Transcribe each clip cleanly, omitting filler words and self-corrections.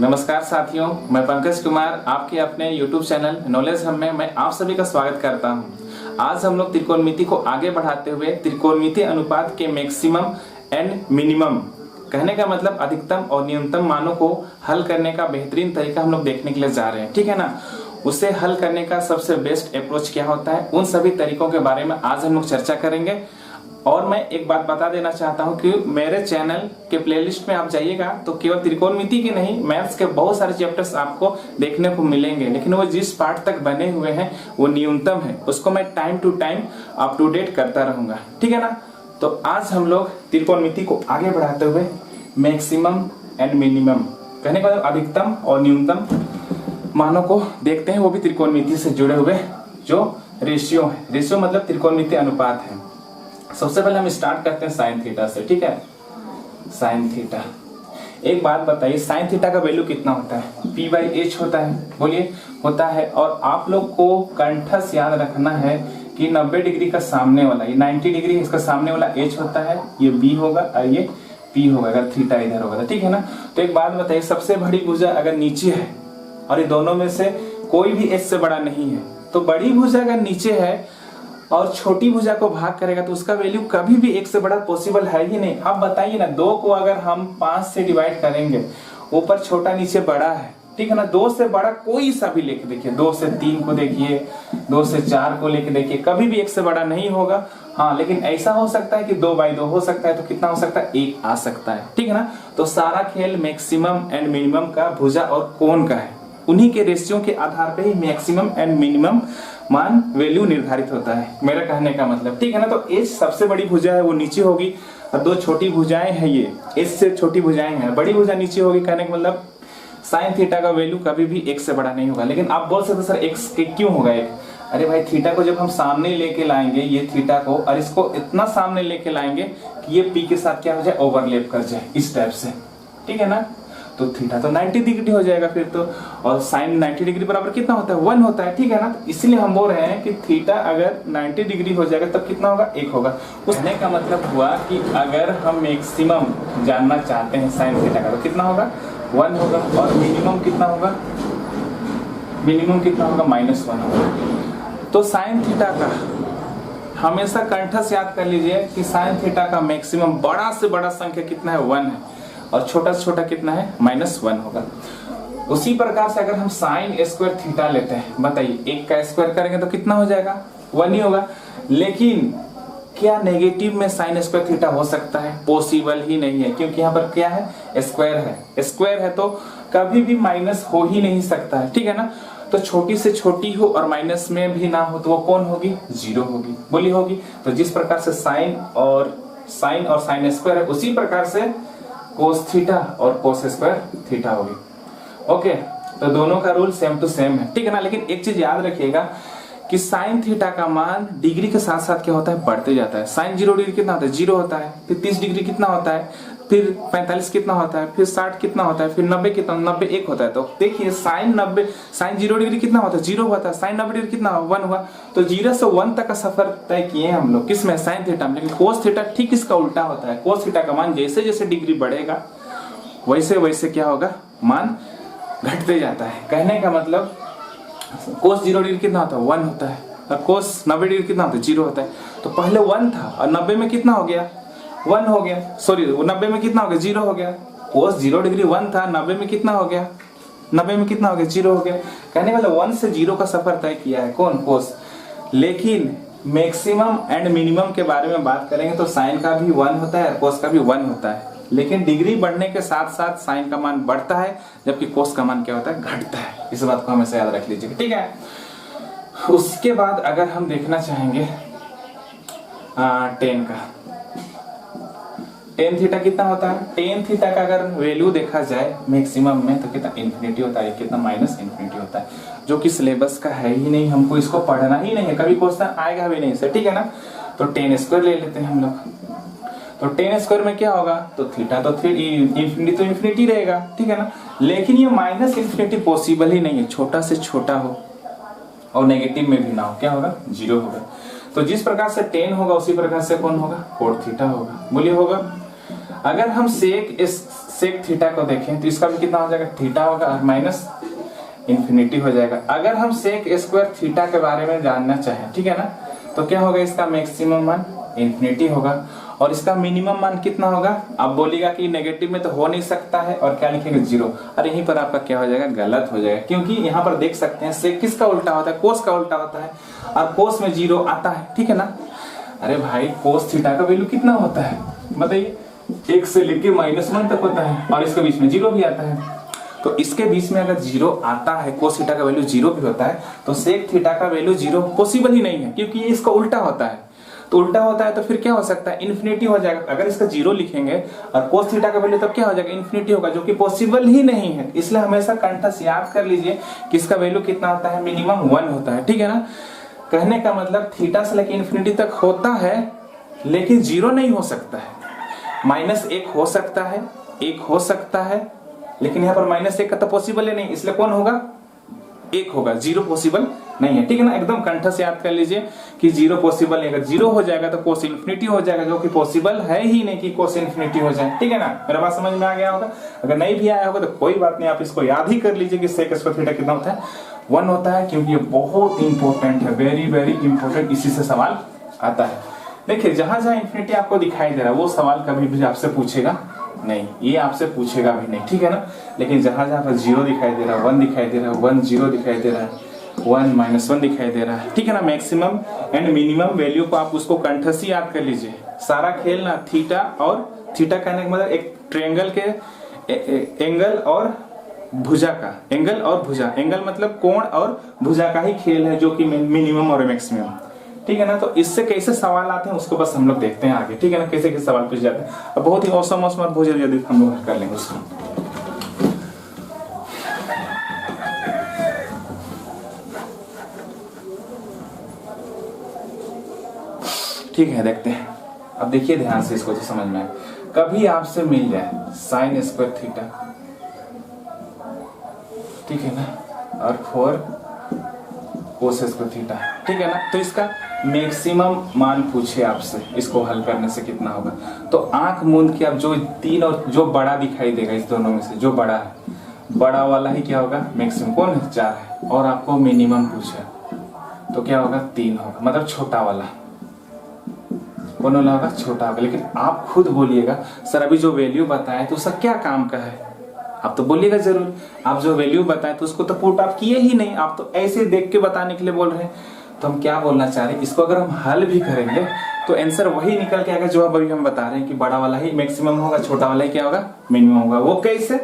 नमस्कार साथियों, मैं पंकज कुमार आपके अपने YouTube चैनल नॉलेज हब में मैं आप सभी का स्वागत करता हूं। आज हम लोग त्रिकोणमिति को आगे बढ़ाते हुए त्रिकोणमिति अनुपात के मैक्सिमम एंड मिनिमम, कहने का मतलब अधिकतम और न्यूनतम मानों को हल करने का बेहतरीन तरीका हम लोग देखने के लिए जा रहे हैं। ठीक है ना, उसे हल करने का सबसे बेस्ट अप्रोच क्या होता है, उन सभी तरीकों के बारे में आज हम लोग चर्चा करेंगे। और मैं एक बात बता देना चाहता हूं कि मेरे चैनल के प्लेलिस्ट में आप जाइएगा तो केवल त्रिकोणमिति के नहीं, मैथ्स के बहुत सारे चैप्टर्स आपको देखने को मिलेंगे, लेकिन वो जिस पार्ट तक बने हुए हैं वो न्यूनतम है, उसको मैं time to time up to date करता रहूंगा। ठीक है ना, तो आज हम लोग त्रिकोणमिति को आगे बढ़ाते हुए मैक्सिमम एंड मिनिमम, कहने का मतलब अधिकतम और न्यूनतम मानों को देखते हैं, वो भी त्रिकोणमिति से जुड़े हुए जो रेशियो है। रेशियो मतलब त्रिकोणमिति अनुपात है। सबसे पहले हम स्टार्ट करते हैं साइन थीटा से। ठीक है, साइन थीटा, एक बात बताइए, साइन थीटा का वैल्यू कितना होता है? p/h होता है, बोलिए होता है। और आप लोग को कंठस्थ याद रखना है कि 90 डिग्री का सामने वाला, ये 90 डिग्री इसका सामने वाला h होता है, ये b होगा और ये p होगा अगर थीटा इधर होगा। ठीक है ना, तो एक बात बताइए, सबसे बड़ी भुजा अगर नीचे है और ये दोनों में से कोई भी h से बड़ा नहीं है, तो बड़ी भुजा अगर नीचे है और छोटी भुजा को भाग करेगा तो उसका वैल्यू कभी भी 1 से बड़ा पॉसिबल है ही नहीं। अब बताइए ना, 2 को अगर हम 5 से डिवाइड करेंगे, ऊपर छोटा नीचे बड़ा है, ठीक है ना, 2 से बड़ा कोई सा भी लेके देखिए, 2 से 3 को देखिए, 2 से 4 को लेके देखिए, कभी भी 1 से बड़ा नहीं होगा। हाँ, लेकिन ऐसा हो सकता है कि 2/2 हो सकता है, तो कितना हो सकता है? 1 आ सकता है। ठीक है ना, तो सारा खेल मैक्सिमम एंड मिनिमम का भुजा और कोण का है। उन्हीं के रेशियो के आधार पे ही मैक्सिमम एंड मिनिमम मान वैल्यू निर्धारित होता है, मेरा कहने का मतलब। ठीक है ना, तो एच सबसे बड़ी भुजा है वो नीचे होगी और 2 छोटी भुजाएं हैं, ये एच से छोटी भुजाएं हैं, बड़ी भुजा नीचे होगी। कहने का मतलब साइन थीटा का वैल्यू कभी भी 1 से बड़ा नहीं होगा। लेकिन आप बोल सकते सर x के क्यों होगा 1? अरे भाई, थीटा को जब हम सामने लेके लाएंगे, ये थीटा को, और इसको इतना सामने लेके लाएंगे कि ये p के साथ क्या हो जाए, ओवरलैप कर जाए इस टाइप से। ठीक है ना, तो थीटा तो 90 डिग्री हो जाएगा फिर तो, और साइन 90 डिग्री बराबर कितना होता है? 1 होता है। ठीक है ना, तो इसलिए हम बोल रहे हैं कि थीटा अगर 90 डिग्री हो जाएगा तब कितना होगा? 1 होगा। कहने का मतलब हुआ कि अगर हम मैक्सिमम जानना चाहते हैं साइन थीटा का तो कितना होगा? 1 होगा। और मिनिमम कितना होगा? मिनिमम कितना होगा? -1 होगा। तो साइन थीटा का हमेशा कंठस्थ याद कर लीजिए कि साइन थीटा का मैक्सिमम बड़ा से बड़ा संख्या कितना है? 1 है, और छोटा से छोटा कितना है? -1 होगा। उसी प्रकार से अगर हम साइन स्क्वायर थीटा लेते हैं, बताइए 1 का स्क्वायर करेंगे तो कितना हो जाएगा? 1 ही होगा। लेकिन क्या नेगेटिव में साइन स्क्वायर थीटा हो सकता है? पॉसिबल ही नहीं है, क्योंकि यहाँ पर क्या है? स्क्वायर है। स्क्वायर है तो कभी भी माइनस हो ही नहीं सकता है। ठीक है ना, तो छोटी से छोटी हो और माइनस में भी ना हो तो वो कौन होगी? 0 होगी, बोली होगी। तो जिस प्रकार से साइन और साइन स्क्वायर है, उसी प्रकार से कोस थीटा और कोस स्क्वायर थीटा होगी। ओके, तो दोनों का रूल सेम टू सेम है। ठीक है ना, लेकिन एक चीज याद रखिएगा कि साइन थीटा का मान डिग्री के साथ साथ क्या होता है? बढ़ते जाता है। साइन 0 डिग्री कितना होता है? 0 होता है। फिर 30 डिग्री कितना होता है? फिर 45 कितना होता है? फिर 60 कितना होता है? फिर 90 कितना? 90 1 होता है। तो देखिए साइन 0 डिग्री कितना होता है? 0 होता है। साइन 90 डिग्री कितना? 1 हुआ। तो 0 से 1 तक का सफर तय किए हम लोग, किसमें? साइन थीटा में। लेकिन कोस थीटा ठीक इसका उल्टा होता है। कोस थीटा का मान जैसे जैसे डिग्री बढ़ेगा वैसे वैसे क्या होगा? मान घटते जाता है। कहने का मतलब कोस 0 डिग्री कितना होता है? 1 होता है। और कोस 90 डिग्री कितना होता है? 0 होता है। तो पहले 1 था और 90 में कितना हो गया? 1 हो गया। सॉरी, 90 में कितना हो गया? 0 हो गया। कोस 0 डिग्री 1 था, 90 में कितना हो गया? 90 में कितना हो गया? 0 हो गया। कहने वाला 1 से 0 का सफर तय किया है कौन? कोस। लेकिन मैक्सिमम एंड मिनिमम के बारे में बात करेंगे तो साइन का भी 1 होता है और कोस का भी 1 होता है। लेकिन डिग्री बढ़ने के साथ साथ साइन का मान बढ़ता है, जबकि कोस का मान क्या होता है? घटता है। इस बात को हमेशा याद रख लीजिए। ठीक है, उसके बाद अगर हम देखना चाहेंगे टेन का, टेन थीटा कितना होता है? टेन थीटा का अगर वैल्यू देखा जाए मैक्सिमम में तो कितना? इन्फिनिटी होता है। कितना? -इन्फिनिटी होता है, जो कि सिलेबस का है ही नहीं, हमको इसको पढ़ना ही नहीं है, कभी क्वेश्चन आएगा भी नहीं सर। ठीक है ना, तो टेन स्क्वायर ले लेते हैं हम लोग। तो टेन स्क्वायर में क्या होगा? तो थीटा तो इन्फिनिटी तो इन्फिनिटी रहेगा। ठीक है ना, लेकिन ये -इन्फिनिटी पॉसिबल ही नहीं है, छोटा से छोटा हो और नेगेटिव में भी ना हो, क्या होगा? 0 होगा। तो जिस प्रकार से टेन होगा उसी प्रकार से कौन होगा? कोट थीटा होगा, बोलिए होगा। अगर हम सेक थीटा को देखें तो इसका भी कितना हो जाएगा, थीटा होगा और माइनस इंफिनिटी हो जाएगा। अगर हम सेक स्क्वायर थीटा के बारे में जानना चाहें, ठीक है ना, तो क्या होगा, इसका मैक्सिमम मान इंफिनिटी होगा और इसका मिनिमम मान कितना होगा। आप बोलिएगा कि नेगेटिव में तो हो नहीं सकता है और क्या लिखेंगे, 0। और यहीं पर आपका क्या हो जाएगा, गलत हो जाएगा, क्योंकि यहाँ पर देख सकते हैं सेक किसका उल्टा होता है, कोस का उल्टा होता है और कोस में 0 आता है, ठीक है ना। अरे भाई कोस थीटा का वैल्यू कितना होता है बताइए, 1 से लेके -1 तक होता है और इसके बीच में 0 भी आता है। तो इसके बीच में अगर 0 आता है, कोस थीटा का वैल्यू 0 भी होता है, तो सेक थीटा का वैल्यू 0 पॉसिबल ही नहीं है, क्योंकि ये इसका उल्टा होता है। तो उल्टा होता है तो फिर क्या हो सकता है, इन्फिनिटी हो जाएगा। अगर इसका 0 लिखेंगे और कोस थीटा का वैल्यू तब क्या हो जाएगा, इन्फिनिटी होगा, जो कि पॉसिबल ही नहीं है। इसलिए हमेशा कंठस्थ याद कर लीजिए कि इसका वैल्यू कितना होता है, मिनिमम 1 होता है, ठीक है ना। कहने का मतलब थीटा से लेकर इन्फिनिटी तक होता है लेकिन 0 नहीं हो सकता है, -1 हो सकता है, 1 हो सकता है, लेकिन यहाँ पर -1 का तो पॉसिबल ही नहीं, इसलिए कौन होगा, 1 होगा, 0 पॉसिबल नहीं है, ठीक है ना। एकदम कंठ से याद कर लीजिए कि 0 पॉसिबल नहीं है। अगर 0 हो जाएगा तो कोस इन्फिनिटी हो जाएगा, जो कि पॉसिबल है ही नहीं कि कोस इन्फिनिटी हो जाए, ठीक है ना। मेरा बात समझ में आ गया होगा। अगर नहीं भी आया होगा तो कोई बात नहीं, आप इसको याद ही कर लीजिए कि सेक स्क्वायर थीटा कितना होता है, 1 होता है, क्योंकि ये बहुत इंपॉर्टेंट है, वेरी वेरी इंपॉर्टेंट, इसी से सवाल आता है। देखिए जहां जहां इन्फिनिटी आपको दिखाई दे रहा है वो सवाल कभी भी आपसे पूछेगा नहीं, ये आपसे पूछेगा भी नहीं, ठीक है ना। लेकिन जहां जहां पर 0 दिखाई दे रहा है, 1 दिखाई दे रहा है, 1 0 दिखाई दे रहा है, 1 -1 दिखाई दे रहा है, ठीक है ना। मैक्सिमम एंड मिनिमम वैल्यू को आप उसको कंठस्थ याद कर लीजिए। सारा खेल ना थीटा और थीटा कहने का मतलब एक ट्रायंगल के एंगल और भुजा का, एंगल और भुजा, एंगल मतलब कोण और भुजा का ही खेल है, जो कि मिनिमम और मैक्सिमम, ठीक है ना। तो इससे कैसे सवाल आते हैं उसको बस हम लोग देखते हैं आगे, ठीक है ना, कैसे कैसे सवाल पूछ जाते हैं। अब बहुत ही औसम और बहुत जल्दी हम लोग कर लेंगे उसको। ठीक है, देखते हैं। अब देखिए ध्यान से इसको तो समझ में आए। कभी आपसे मिल जाए साइन स्क्वायर थीटा, ठीक है ना, और 4 कोस स्क्वायर थीटा, ठीक है ना। तो इसका मैक्सिमम मान पूछे आपसे, इसको हल करने से कितना होगा, तो आंख मूंद के आप जो 3 और जो बड़ा दिखाई देगा इस दोनों में से जो बड़ा है, बड़ा वाला ही क्या होगा, मैक्सिमम कौन है, 4 है, और आपको मिनिमम पूछा तो क्या होगा, 3 होगा, मतलब छोटा वाला कौन वाला होगा, छोटा होगा। लेकिन आप खुद बोलिएगा सर अभी जो वैल्यू बताए तो उसका क्या काम का है, आप तो बोलिएगा जरूर। आप जो वैल्यू बताए तो उसको तो पुट आप किए ही नहीं, आप तो ऐसे देख के बताने के लिए बोल रहे हैं। तो हम क्या बोलना चाह रहे हैं, इसको अगर हम हल भी करेंगे तो आंसर वही निकल के आएगा जो अभी हम बता रहे हैं कि बड़ा वाला ही मैक्सिमम होगा, छोटा वाला ही क्या होगा, मिनिमम होगा। वो कैसे,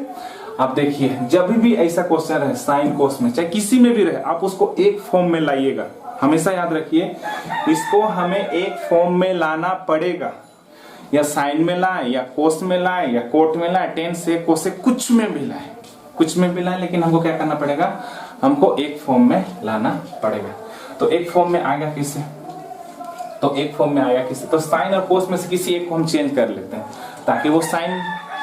आप देखिए जब भी ऐसा क्वेश्चन रहे साइन कोस में, चाहे किसी में भी रहे, आप उसको एक फॉर्म में लाइएगा। हमेशा याद रखिए इसको हमें एक फॉर्म में लाना पड़ेगा, या साइन में लाए, या कोस में लाए, या कोट में लाए, टेन से कोस से कुछ में भी लाए, कुछ में भी लाए, लेकिन हमको क्या करना पड़ेगा, हमको एक फॉर्म में लाना पड़ेगा। तो एक फॉर्म में आएगा किससे, तो एक फॉर्म में आएगा किससे, तो साइन और कोस में से किसी एक को हम चेंज कर लेते हैं, ताकि वो साइन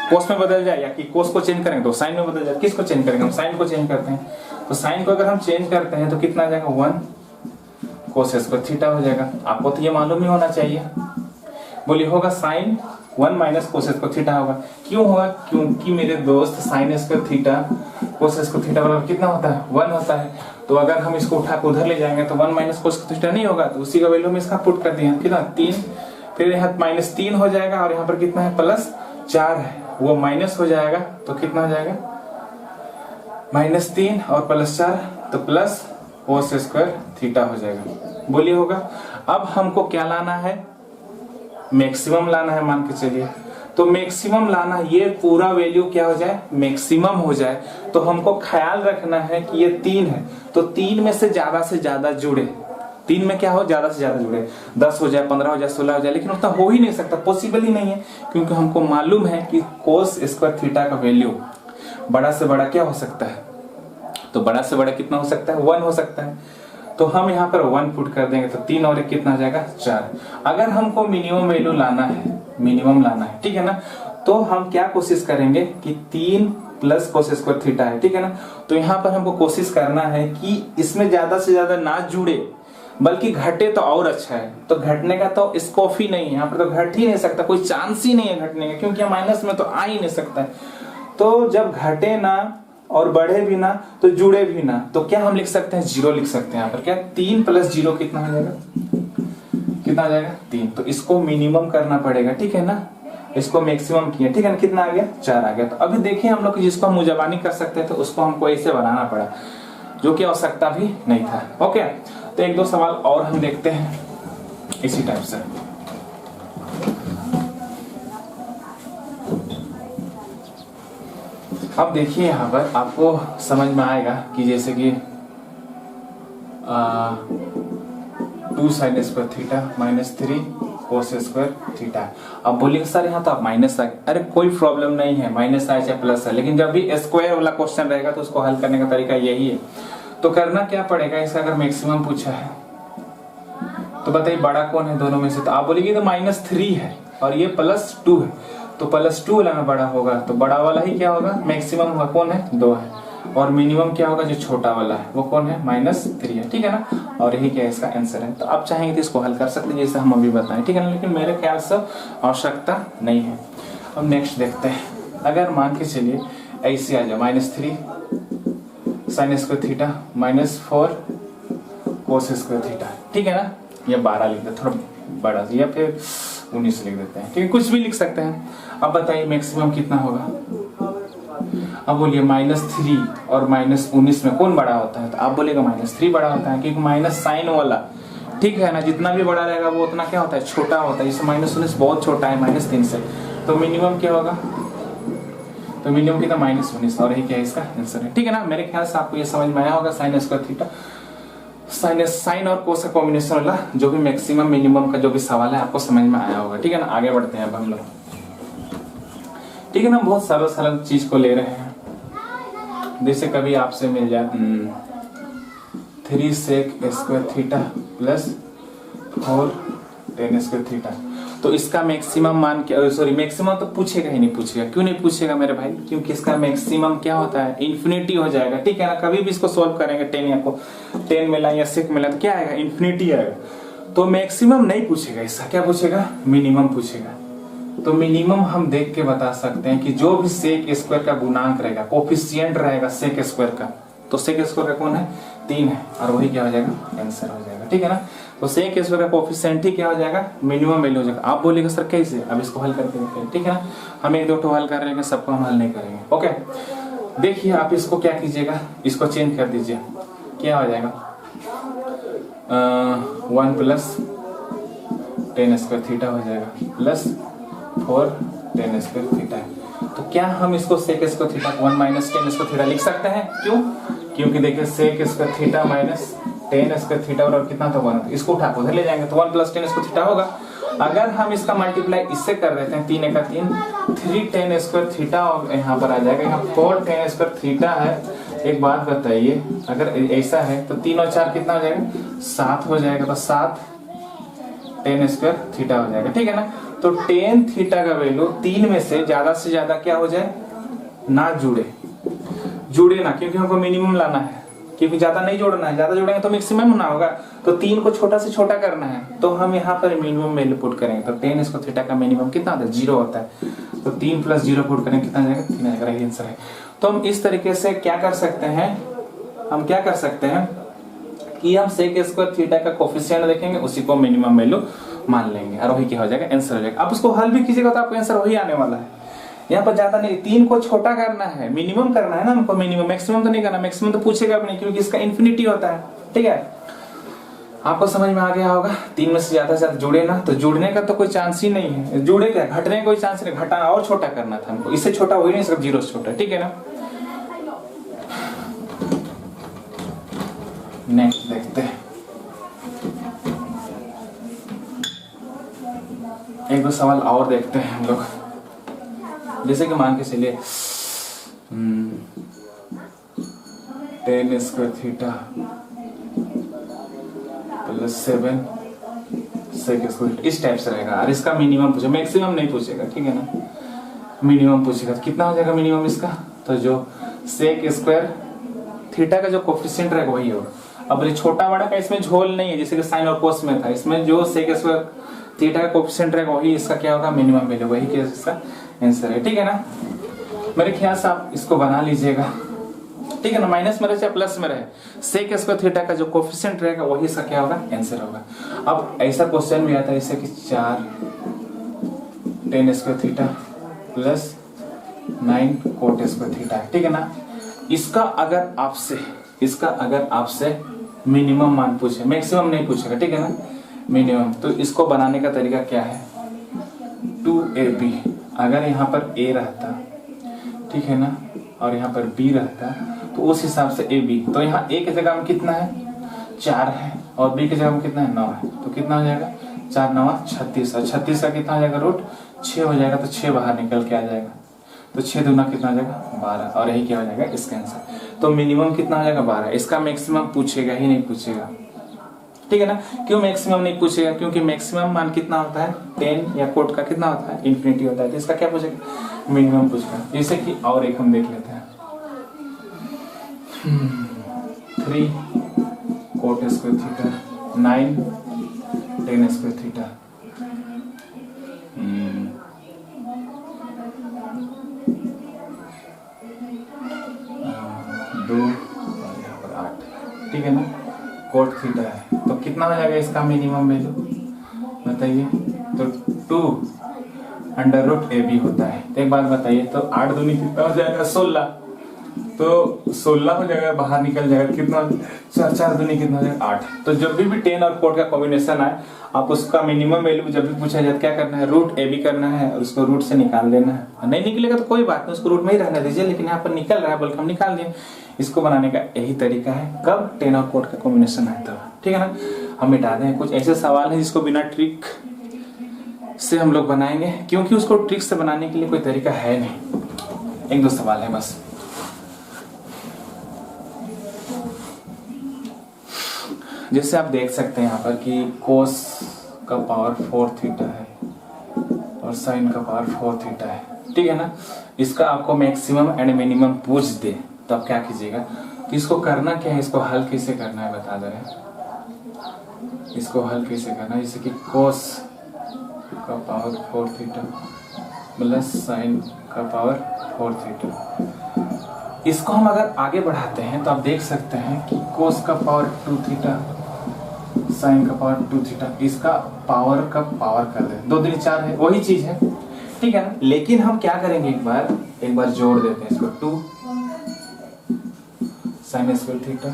कोस में बदल जाए, या कि कोस को चेंज करेंगे तो साइन में बदल जाए। किसको चेंज करेंगे, हम साइन को चेंज करते हैं। तो साइन को अगर हम चेंज करते हैं तो कितना आ जाएगा, 1 कोस स्क्वायर थीटा हो जाएगा। आपको तो ये मालूम ही होना चाहिए, बोलिए होगा sine 1 minus cos square theta होगा। क्यों होगा, क्योंकि मेरे दोस्त sine square theta cos square theta बराबर कितना होता है, 1 होता है। तो अगर हम इसको उठा के उधर ले जाएंगे तो 1 माइनस कोस स्क्वायर थीटा नहीं होगा, तो उसी का वैल्यू में इसका पुट कर दिया, कितना 3, फिर यहाँ -3 हो जाएगा, और यहाँ पर कितना है +4 है, वो माइनस हो जाएगा, तो कितना हो जाएगा -3 और +4 तो प्लस कोस स्क्वायर थीटा हो जाएगा। बोलिए होगा। अब हमको क्या लाना है, मैक्सिमम लाना है, मान के चलिए। तो मैक्सिमम लाना, ये पूरा वैल्यू क्या हो जाए, मैक्सिमम हो जाए। तो हमको ख्याल रखना है कि ये 3 है, तो 3 में से ज्यादा जुड़े, 3 में क्या हो, ज्यादा से ज्यादा जुड़े, 10 हो जाए, 15 हो जाए, 16 हो जाए, लेकिन उतना हो ही नहीं सकता, पॉसिबल ही नहीं है, क्योंकि हमको मालूम है कि कोस स्क्वायर थीटा का वैल्यू बड़ा से बड़ा क्या हो सकता है, तो बड़ा से बड़ा कितना हो सकता है, 1 हो सकता है। तो हम यहाँ पर 1 पुट कर देंगे, तो 3 और 1 कितना आ जाएगा, 4। अगर हमको मिनिमम वैल्यू लाना है, मिनिमम लाना है, ठीक है ना, तो हम क्या कोशिश करेंगे कि 3 प्लस कोस स्क्वायर थीटा है, ठीक है ना। तो यहाँ पर हमको कोशिश करना है कि इसमें ज्यादा से ज्यादा ना जुड़े, बल्कि घटे तो और अच्छा है। तो घटने का तो स्कोप ही नहीं है, यहाँ पर तो घट ही नहीं सकता, कोई चांस ही नहीं है घटने का, क्योंकि माइनस में तो आ ही नहीं सकता है। तो जब घटे ना और बढ़े भी ना तो जुड़े भी ना, तो क्या हम लिख सकते हैं, 0 लिख सकते हैं यहाँ पर। क्या 3 + 0 कितना हो जाएगा, कितना आ जाएगा 3। तो इसको मिनिमम करना पड़ेगा, ठीक है ना, इसको मैक्सिमम किया, ठीक है ना, कितना आ गया 4 आ गया। तो अभी देखिए हम लोग जिसको हम मुजबानी कर सकते थे उसको हमको ऐसे बनाना पड़ा, जो कि आवश्यकता भी नहीं था। ओके, तो 1-2 सवाल और हम देखते हैं इसी टाइप से। अब देखिए यहाँ पर आपको समझ में आएगा कि जैसे कि 2 sin square theta -3 cos square theta. अब बोलिए सर यहाँ तो आप माइनस आ गए, अरे कोई प्रॉब्लम नहीं है, माइनस आए चाहे प्लस है, लेकिन जब भी स्क्वायर वाला क्वेश्चन रहेगा तो उसको हल करने का तरीका यही है। तो करना क्या पड़ेगा, इसका अगर मैक्सिमम पूछा है तो बताइए बड़ा कौन है दोनों में से, तो आप बोलेंगे तो -3 है और ये +2 है, तो +2 वाला में बड़ा होगा, तो बड़ा वाला ही क्या होगा मैक्सिमम होगा, कौन है 2 है, और मिनिमम क्या होगा जो छोटा वाला है वो कौन है -3 है, ठीक है ना। और यही क्या इसका आंसर है। तो आप चाहेंगे तो इसको हल कर सकते हैं जैसे हम अभी बताएं, ठीक है ना, लेकिन मेरे ख्याल से आवश्यकता नहीं है। अब नेक्स्ट देखते हैं, अगर मान के चलिए ऐसे आ जाए -3 sin square theta -4 cos square theta, ठीक है ना, या 12 लिख देते थोड़ा बड़ा, या फिर 19 लिख देते हैं, ठीक है, कुछ भी लिख सकते हैं। अब बताइए मैक्सिमम कितना होगा। अब बोलिए -3 और -19 में कौन बड़ा होता है, तो आप बोलेगा -3 बड़ा होता है, क्योंकि माइनस साइन वाला, ठीक है ना, जितना भी बड़ा रहेगा वो उतना क्या होता है छोटा होता है, जैसे -19 बहुत छोटा है -3 से, तो मिनिमम क्या होगा, तो मिनिमम कितना -19, और यही क्या है इसका आंसर है, ठीक है ना। मेरे ख्याल से आपको ये समझ में आया होगा sin स्क्वायर थीटा, साइन और कोस का कॉम्बिनेशन वाला जो भी मैक्सिमम मिनिमम का जो भी सवाल है आपको समझ में आया होगा, ठीक है ना। आगे बढ़ते हैं अब हम लोग, ठीक है ना, बहुत सरल सरल चीज को ले रहे हैं। जैसे कभी आपसे मिल जाए 3 sec square theta +4 tan square theta, तो इसका मैक्सिमम मान के, सॉरी मैक्सिमम तो पूछेगा ही नहीं, पूछेगा क्यों नहीं पूछेगा मेरे भाई, क्योंकि इसका मैक्सिमम क्या होता है इन्फिनिटी हो जाएगा, ठीक है ना। कभी भी इसको सॉल्व करेंगे 10 मिला या sec मिला तो क्या आएगा इन्फिनिटी आएगा, तो मैक्सिमम नहीं पूछेगा, इसका क्या पूछेगा मिनिमम पूछेगा। तो मिनिमम हम देख के बता सकते हैं कि जो भी सेक स्क्वायर का गुणांक रहेगा, कोफिशिएंट रहेगा सेक स्क्वायर का, तो सेक स्क्वायर का कौन है 3 है, और वही क्या हो जाएगा आंसर हो जाएगा, ठीक है ना। तो सेक स्क्वायर का कोफिशिएंट ही क्या हो जाएगा मिनिमम वैल्यू हो जाएगा। आप बोलेगा सर कैसे, अब इसको हल करके देखते हैं, ठीक है ना। हम 1-2 हल कर रहे हैं, सबको हम हल नहीं करेंगे। ओके, देखिए आप इसको क्या कीजिएगा, इसको चेंज कर दीजिए, क्या हो जाएगा 1 + tan स्क्वायर थीटा हो जाएगा +4 tan स्क्वायर थीटा है। तो क्या हम इसको sec square theta 1 - tan square theta लिख सकते हैं, क्यों, क्योंकि देखिए sec square theta tan square theta और कितना था 1, इसको उठा उधर ले जाएंगे तो 1 + tan स्क्वायर थीटा होगा। अगर हम इसका मल्टीप्लाई इससे कर देते हैं 3 × 3 tan स्क्वायर थीटा, और यहाँ पर आ जाएगा, यहाँ 4 tan स्क्वायर थीटा है। एक बात बताइए, अगर ऐसा है तो 3 और 4 कितना हो जाएगा 7 हो जाएगा, तो 7 tan स्क्वायर थीटा हो जाएगा, ठीक है ना। तो tan थीटा का वैल्यू 3 में से ज्यादा क्या हो जाए ना जुड़े ना, क्योंकि हमको मिनिमम लाना है, क्योंकि ज्यादा नहीं जोड़ना है, ज्यादा जोड़ेंगे तो मैक्सिमम ना होगा, तो 3 को छोटा से छोटा करना है, तो हम यहाँ पर मिनिमम वैल्यू पुट करेंगे, तो tan स्क्वायर थीटा का मिनिमम कितना होता है 0 होता है, तो 3 + 0 पुट करेंगे कितना जाएगा 3 आएगा, यही आंसर है। तो हम इस तरीके से क्या कर सकते हैं, कि हम सेक स्क्वायर थीटा का कोफिशिएंट देखेंगे, उसी को मिनिमम वैल्यू मान लेंगे, और वही क्या हो जाएगा आंसर हो जाएगा। आप उसको हल भी कीजिएगा तो आपको आंसर वही आने वाला है। यहाँ पर ज्यादा नहीं, 3 को छोटा करना है, मिनिमम करना है ना हमको, मिनिमम, मैक्सिमम तो नहीं करना, मैक्सिमम तो पूछेगा भी नहीं क्योंकि इसका इन्फिनिटी होता है, ठीक है। आपको समझ में आ गया होगा। 3 में से ज्यादा जुड़े ना, तो जुड़ने का तो कोई चांस ही नहीं है, जुड़े क्या घटने का कोई चांस नहीं, घटाना और छोटा करना था हमको, इससे छोटा हो ही नहीं, सिर्फ 0 से छोटा, ठीक है ना। नेक्स्ट देखते हैं, 1-2 सवाल और देखते हैं हम लोग। जैसे कि मान के चलिए tan square theta +7 sec square, इस टाइप से रहेगा, और इसका मिनिमम पूछे, मैक्सिमम नहीं पूछेगा, ठीक है ना, मिनिमम पूछेगा। तो कितना हो जाएगा मिनिमम इसका, तो जो सेक स्क्वायर थीटा का जो कोफिशिएंट रहेगा वही होगा। अब ये छोटा बड़ा का इसमें झोल नहीं है, जैसे कि साइन और कोस में था, इसमें जो सेक स्क्वायर थीटा का कोफिशिएंट रहेगा वही इसका क्या होगा मिनिमम वैल्यू, वही क्या इसका आंसर है, ठीक है ना। मेरे ख्याल से आप इसको बना लीजिएगा, ठीक है ना, माइनस में रहे चाहे प्लस में रहे, सेक स्क्वायर थीटा का जो कोफिशिएंट रहेगा वही इसका क्या होगा, आंसर होगा। अब ऐसा क्वेश्चन भी आता है जैसे कि 4 tan square theta plus 9 cot square theta, ठीक है ना। इसका अगर आपसे मिनिमम मान पूछे, मैक्सिमम नहीं पूछेगा, ठीक है ना, मिनिमम, तो इसको बनाने का तरीका क्या है, 2ab, अगर यहाँ पर a रहता, ठीक है ना, और यहाँ पर b रहता, तो उस हिसाब से ab, तो यहाँ a की जगह में कितना है, 4 है, और b की जगह में कितना है, 9 है, तो कितना हो जाएगा, 4 9 36, और 36 का कितना हो जाएगा, रूट 6 हो जाएगा, तो 6 बाहर निकल के आ जाएगा, तो 6 दूना कितना हो जाएगा, 12, और यही क्या हो जाएगा, इसका आंसर। तो मिनिमम कितना हो जाएगा, 12, इसका मैक्सिमम पूछेगा ही नहीं पूछेगा, ठीक है ना। क्यों मैक्सिमम नहीं पूछेगा, क्योंकि मैक्सिमम मान कितना होता है, 10 या कोट का कितना होता है, इंफिनिटी होता है, तो इसका क्या पूछेगा, मिनिमम पूछेगा। जैसे कि और एक हम देख लेते हैं, 3 coat square theta 9 tan square theta, 2 और यहाँ पर 8, ठीक है ना, कोट थीटा है, तो कितना हो जाएगा इसका मिनिमम वैल्यू बताइए, तो 2√ab होता है। तो एक बात बताइए, तो 8 दूनी कितना हो जाएगा, 16, तो 16 हो जाएगा, बाहर निकल जाएगा कितना, 4 दूनी कितना हो जाएगा, 8। तो जब भी tan और कोट का कॉम्बिनेशन आए, आप उसका मिनिमम वैल्यू जब भी पूछा जाए क्या करना है, √ab करना है और उसको रूट से निकाल देना है। नहीं निकलेगा तो कोई बात नहीं, उसको रूट में ही रहने दीजिए, लेकिन यहाँ पर निकल रहा है बल्कि हम निकाल दिए। इसको बनाने का यही तरीका है, कब tan और कोट का कॉम्बिनेशन आए तब, ठीक है ना। हम मिटा दें, कुछ ऐसे सवाल है जिसको बिना ट्रिक से हम लोग बनाएंगे, क्योंकि उसको ट्रिक से बनाने के लिए कोई तरीका है नहीं। 1-2 सवाल है बस। जैसे आप देख सकते हैं यहाँ पर कि कोस का पावर 4 थीटा है और साइन का पावर 4 थीटा है, ठीक है ना। इसका आपको मैक्सिमम एंड मिनिमम पूछ दे तो आप क्या कीजिएगा, तो इसको करना क्या है, इसको हल कैसे करना है बता दे रहे। इसको हल कैसे करना है, जैसे कि कोस का पावर 4 थीटा प्लस साइन का पावर 4 थीटा, इसको हम अगर आगे बढ़ाते हैं तो आप देख सकते हैं कि कोस का पावर 2 थीटा साइन का पावर 2 थीटा, इसका पावर का पावर कर दे, 2 दूनी 4 है, वही चीज है, ठीक है ना। लेकिन हम क्या करेंगे, एक बार जोड़ देते हैं इसको, 2 साइन स्क्वायर थीटा,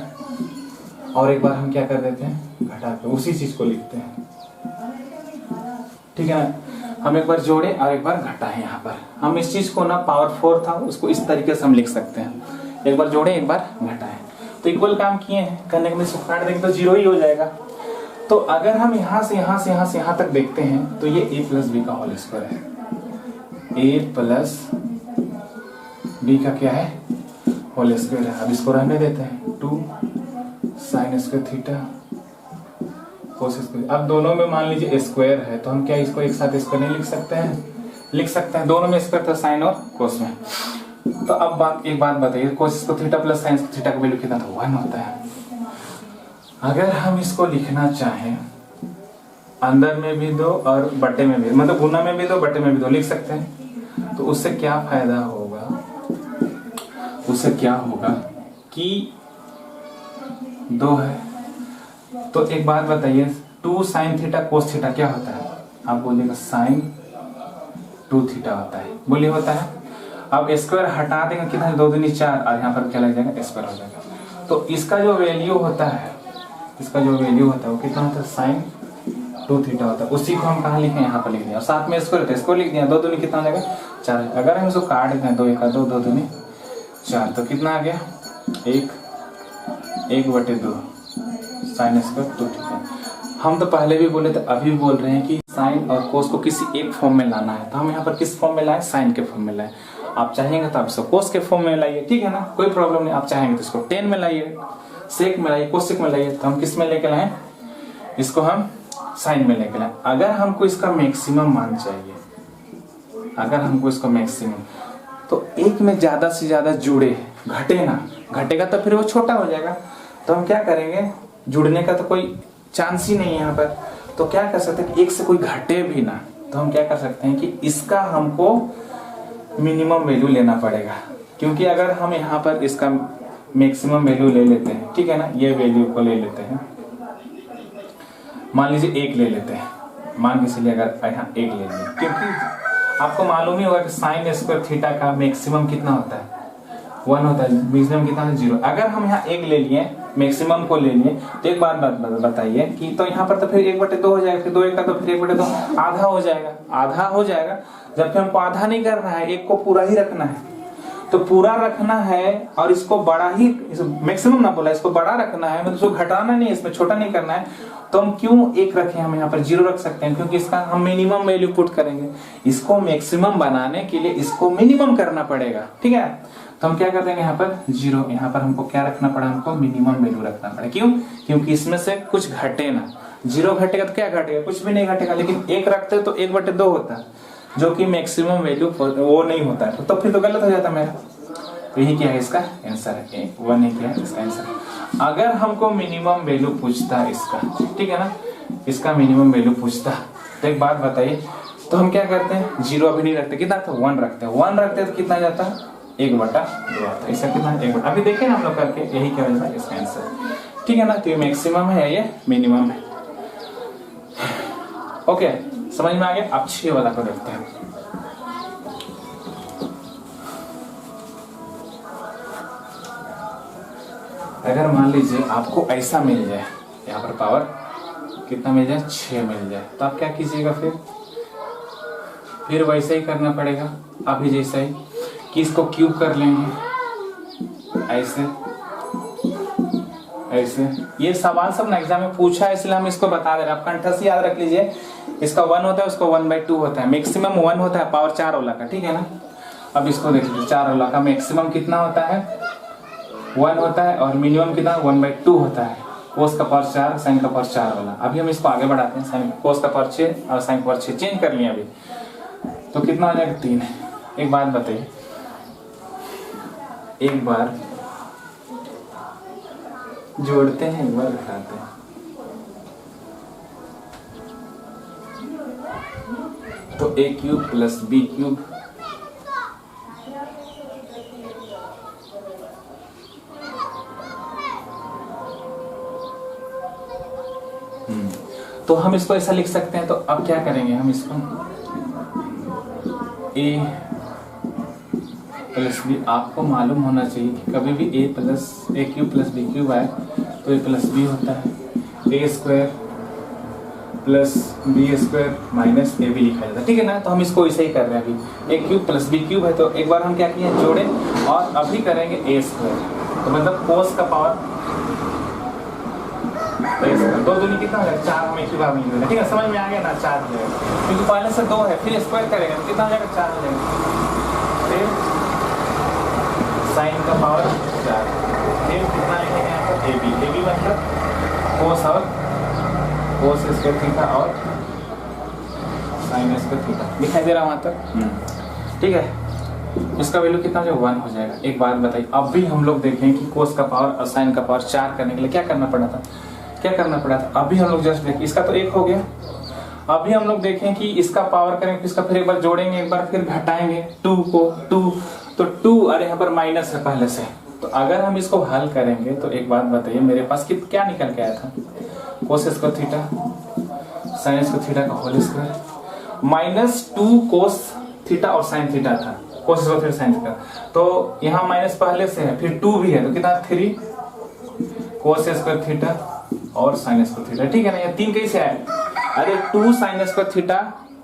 और एक बार हम क्या कर देते हैं, घटा के उसी चीज को लिखते हैं, ठीक है ना। हम एक बार जोड़े और एक बार घटाएं, यहाँ पर हम इस चीज को ना पावर 4 था उसको इस तरीके से हम लिख सकते हैं, एक बार जोड़े एक बार घटाएं, तो इक्वल काम किए हैं, करने के बाद इसको काट देंगे तो 0 ही हो जाएगा। तो अगर हम यहाँ से यहाँ तक देखते हैं तो ये a प्लस बी का होल स्क्वायर है, a प्लस बी का क्या है, होल स्क्वायर है। अब इसको रहने देते हैं, 2 sign square theta cos square. अब दोनों में मान लीजिए स्क्वायर है, तो हम क्या इसको एक साथ स्क्वायर नहीं लिख सकते हैं, लिख सकते हैं, दोनों में स्क्वायर था साइन और कोस में। तो अब एक बात बताइए, कोस square theta plus sign square theta का वैल्यू कितना था, 1 होता है। अगर हम इसको लिखना चाहें अंदर में भी 2 और बटे में भी, मतलब गुना में भी 2 बटे में भी 2 लिख सकते हैं, तो उससे क्या फायदा होगा, उससे क्या होगा कि 2 है। तो एक बात बताइए, 2 साइन थीटा कोस थीटा क्या होता है, आप बोलिएगा साइन 2 थीटा होता है, बोलिए होता है। अब स्क्वायर हटा देंगे, कितना 2 दूनी 4, और यहाँ पर क्या लग जाएगा, स्क्वायर हो जाएगा। तो इसका जो वैल्यू होता है, वो कितना होता है, साइन 2 थीटा होता है। उसी को हम कहाँ लिखें, यहाँ पर लिख दिया, और साथ में स्क्वायर होता है, इसको लिख दिया, 2 दूनी कितना हो जाएगा, 4। अगर हम इसको काट देते हैं, 2 1 2 2 दूनी 4, तो कितना आ गया, 1/2 साइन स्क्वायर 2 थीटा। हम तो पहले भी बोले थे, अभी भी बोल रहे हैं कि साइन और कोस को किसी एक फॉर्म में लाना है, तो हम यहाँ पर किस फॉर्म में लाए, साइन के फॉर्म में लाए। आप चाहेंगे तो आप इसको कोस के फॉर्म में लाइए, ठीक है ना, कोई प्रॉब्लम नहीं। आप चाहेंगे तो इसको tan में लाइए, सेक में लाइए, कोसेक में लाइए, तो हम किस में लेके लाए, इसको हम साइन में लेके लाए। अगर हमको इसका मैक्सिमम मान चाहिए, अगर हमको इसका मैक्सिमम, तो एक में ज्यादा से ज्यादा जुड़े, घटे ना, घटेगा तो फिर वो छोटा हो जाएगा। तो हम क्या करेंगे, जुड़ने का तो कोई चांस ही नहीं है यहाँ पर, तो क्या कर सकते हैं कि एक से कोई घटे भी ना, तो हम क्या कर सकते हैं कि इसका हमको मिनिमम वैल्यू लेना पड़ेगा, क्योंकि अगर हम यहाँ पर इसका मैक्सिमम वैल्यू ले लेते हैं, ठीक है ना, ये वैल्यू को ले लेते हैं, मान लीजिए 1 ले लेते हैं, मान के चलिए अगर यहाँ 1 ले लिया, क्योंकि आपको मालूम ही होगा कि साइन स्क्वायर थीटा का मैक्सिमम कितना होता है, 1 होता है, मिनिमम कितना है 0। अगर हम यहाँ 1 ले लिए, मैक्सिमम को ले लिए, तो एक बात बताइए कि तो यहाँ पर तो फिर 1/2 हो जाएगा, फिर 2 1 का तो फिर 1/2 आधा हो जाएगा, आधा हो जाएगा। जबकि हमको आधा नहीं करना है, 1 को पूरा ही रखना है, तो पूरा रखना है और इसको बड़ा ही, मैक्सिमम ना बोला, इसको बड़ा रखना है, मतलब इसको घटाना नहीं, इसमें छोटा नहीं करना है। तो हम क्यों 1 रखें, हम यहाँ पर 0 रख सकते हैं, क्योंकि इसका हम मिनिमम वैल्यू पुट करेंगे। इसको मैक्सिमम बनाने के लिए इसको मिनिमम करना पड़ेगा, ठीक है। तो हम क्या कर देंगे यहाँ पर 0, यहाँ पर हमको क्या रखना पड़ा, हमको मिनिमम वैल्यू रखना पड़ा। क्यों? क्योंकि इसमें से कुछ घटे ना, 0 घटेगा तो क्या घटेगा, कुछ भी नहीं घटेगा। लेकिन 1 रखते तो 1/2 होता, जो कि मैक्सिमम वैल्यू वो नहीं होता है, तो फिर तो गलत हो जाता मेरा। तो यही क्या है इसका आंसर है, 1 ही क्या है इसका आंसर। अगर हमको मिनिमम वैल्यू पूछता है इसका, ठीक है ना, इसका मिनिमम वैल्यू पूछता, तो एक बात बताइए, तो हम क्या करते हैं, 0 अभी नहीं रखते, कितना तो 1 रखते हैं, 1 रखते हैं तो कितना जाता है 1/2 आता है, इसका कितना 1/2। अभी देखें ना हम लोग करके, यही क्या है इसका आंसर, ठीक है ना। तो ये मैक्सिमम है, ये मिनिमम है। ओके, समझ में आ गया। अब 6 वाला को देखते हैं। अगर मान लीजिए आपको ऐसा मिल जाए, यहाँ पर पावर कितना मिल जाए, 6 मिल जाए, तो आप क्या कीजिएगा, फिर वैसे ही करना पड़ेगा अभी जैसा ही, कि इसको क्यूब कर लेंगे, ऐसे ऐसे। ये सवाल सब ना एग्जाम में पूछा है, इसलिए हम इसको बता दे रहे हैं, आप कंठस्थ याद रख लीजिए। इसका 1 होता है, उसको 1/2 होता है, मैक्सिमम 1 होता है, पावर 4 वाला का, ठीक है ना। अब इसको देख लीजिए, 4 वाला का मैक्सिमम कितना होता है, 1 होता है, और मिनिमम कितना 1/2 होता है। कोस का पावर 4, साइन का पावर 4 वाला। अभी हम इसको आगे बढ़ाते हैं, साइन कोस का पावर 6 और साइन का पावर 6 चेंज कर लिए अभी, तो कितना हो जाएगा 3। एक बात बताइए, एक बार जोड़ते हैं, एक बार घटाते हैं, तो a³ + b³ तो हम इसको ऐसा लिख सकते हैं। तो अब क्या करेंगे, हम इसको a + b, आपको मालूम होना चाहिए कि कभी भी a³ + b³ आए तो a + b होता है, a² + b² - ab लिखा जाता है, ठीक है ना। तो हम इसको ऐसे ही कर रहे हैं, अभी a³ + b³ है, तो एक बार हम क्या किए, जोड़े, और अभी करेंगे a², तो मतलब कोस का पावर 2 दूनी कितना हो जाएगा 4, हमें एक ही बार मिल जाएगा, ठीक है, समझ में आ गया ना, 4 हो जाएगा, क्योंकि पहले से 2 है, फिर स्क्वायर करेंगे तो कितना हो जाएगा 4 हो जाएगा, फिर साइन का पावर 4, फिर कितना लिखेंगे यहाँ पर ab मतलब कोस और कोस स्क्वायर थीटा और साइन स्क्वायर थीटा, दिखाई दे रहा वहाँ तक, ठीक है। इसका वैल्यू कितना जो 1 हो जाएगा। एक बात बताइए, अब भी हम लोग देखें कि कोस का पावर और साइन का पावर 4 करने के लिए क्या करना पड़ा था, अभी हम लोग जस्ट देखिए, इसका तो 1 हो गया। अभी हम लोग देखें कि इसका पावर करेंगे, इसका फिर एक बार जोड़ेंगे, एक बार फिर घटाएंगे 2 को 2, तो 2 और यहाँ पर माइनस है पहले से। तो अगर हम इसको हल करेंगे तो एक बात बताइए, मेरे पास क्या निकल के आया था, कोस square theta sine square theta का होल स्क्वायर -2 कोस थीटा और साइन थीटा था, कोस स्क्वायर थीटा साइन थीटा, तो यहाँ माइनस पहले से है, फिर 2 भी है, तो कितना 3 कोस स्क्वायर थीटा और साइन स्क्वायर थीटा, ठीक है ना। ये 3 कैसे आए, अरे 2 साइन स्क्वायर थीटा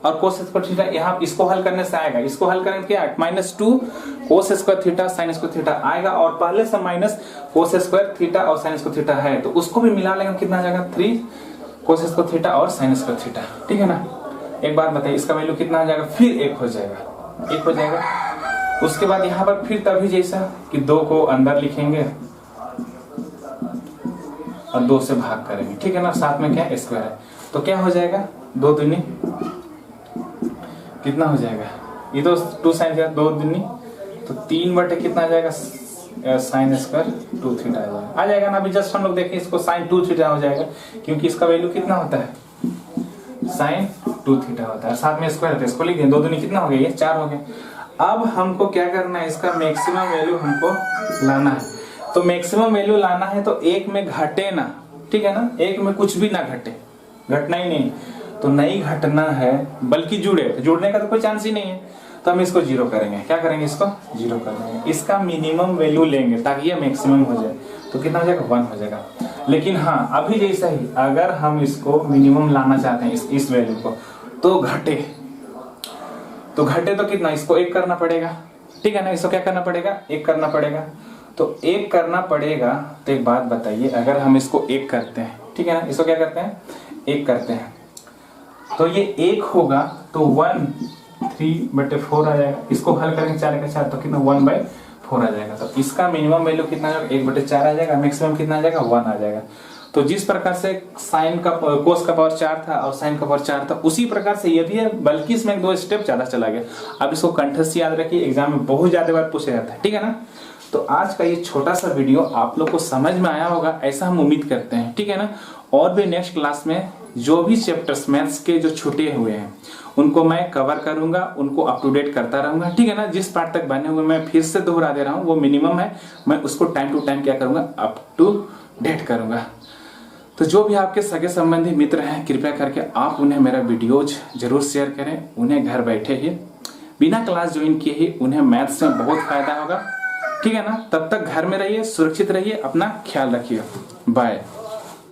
और कोस स्क्वायर थीटा, यहाँ इसको हल करने से आएगा, इसको हल करने क्या -2 कोस square theta sine square theta आएगा, और पहले से माइनस कोस स्क्वायर थीटा और साइन स्क्वायर थीटा है, तो उसको भी मिला लेंगे, कितना आ जाएगा 3 कोस स्क्वायर थीटा और साइन स्क्वायर थीटा, ठीक है ना। एक बात बताइए, इसका वैल्यू कितना आ जाएगा, फिर 1 हो जाएगा, 1 हो जाएगा। उसके बाद यहाँ पर फिर तभी जैसा कि 2 को अंदर लिखेंगे और 2 से भाग करेंगे, ठीक है ना, साथ में क्या स्क्वायर है, तो क्या हो जाएगा 2 दूनी कितना हो जाएगा, ये तो 2 साइन थीटा 2 दूनी, तो 3 बटे कितना आ जाएगा साइन स्क्वायर 2 थीटा आ जाएगा ना। अभी जस्ट हम लोग देखें, इसको साइन 2 थीटा हो जाएगा, क्योंकि इसका वैल्यू कितना होता है साइन 2 थीटा होता है, साथ में स्क्वायर है, इसको लिख दें, 2 दूनी कितना हो गया, ये 4 हो गया। अब हमको क्या करना है, इसका मैक्सिमम वैल्यू हमको लाना है। तो मैक्सिमम वैल्यू लाना है तो एक में घटे ना, ठीक है ना, एक में कुछ भी ना घटे, घटना ही नहीं, तो नहीं घटना है बल्कि जुड़े, तो जुड़ने का तो कोई चांस ही नहीं है। तो हम इसको जीरो करेंगे, क्या करेंगे, इसको जीरो कर देंगे, इसका मिनिमम वैल्यू लेंगे ताकि ये मैक्सिमम हो जाए। तो कितना हो जाएगा, 1 हो जाएगा। लेकिन हाँ अभी जैसा ही अगर हम इसको मिनिमम लाना चाहते हैं इस वैल्यू को, तो घटे तो कितना, इसको 1 करना पड़ेगा, ठीक है ना, इसको क्या करना पड़ेगा, 1 करना पड़ेगा। तो 1 करना पड़ेगा। तो एक बात बताइए, अगर हम इसको 1 करते हैं, ठीक है ना, इसको क्या करते हैं, 1 करते हैं, तो ये 1 होगा तो 1 3/4 आ जाएगा। इसको हल करेंगे 4 का 4 तो कितना, 1/4 आ जाएगा। तो इसका मिनिमम वैल्यू कितना आ जाएगा, 1/4 आ जाएगा, मैक्सिमम कितना आ जाएगा, 1 आ जाएगा। तो जिस प्रकार से साइन का कोस का पावर 4 था और साइन का पावर 4 था, उसी प्रकार से ये भी है, बल्कि इसमें 2 स्टेप ज्यादा चला गया। अब इसको कंठस्थ याद रखिए, एग्जाम में बहुत ज्यादा बार पूछा जाता है, ठीक है ना। तो आज का ये छोटा सा वीडियो आप लोग को समझ में आया होगा, ऐसा हम उम्मीद करते हैं, ठीक है ना। और भी नेक्स्ट क्लास में जो भी चैप्टर्स मैथ्स के जो छूटे हुए हैं उनको मैं कवर करूंगा, उनको अप टू डेट करता रहूंगा, ठीक है ना। जिस पार्ट तक बने हुए मैं फिर से दोहरा दे रहा हूँ, वो मिनिमम है, मैं उसको टाइम टू टाइम क्या करूंगा, अप टू डेट करूंगा। तो जो भी आपके सगे संबंधी मित्र हैं, कृपया करके आप उन्हें मेरा वीडियोज जरूर शेयर करें। उन्हें घर बैठे ही बिना क्लास ज्वाइन किए ही उन्हें मैथ्स में बहुत फायदा होगा, ठीक है ना। तब तक घर में रहिए, सुरक्षित रहिए, अपना ख्याल रखिए, बाय।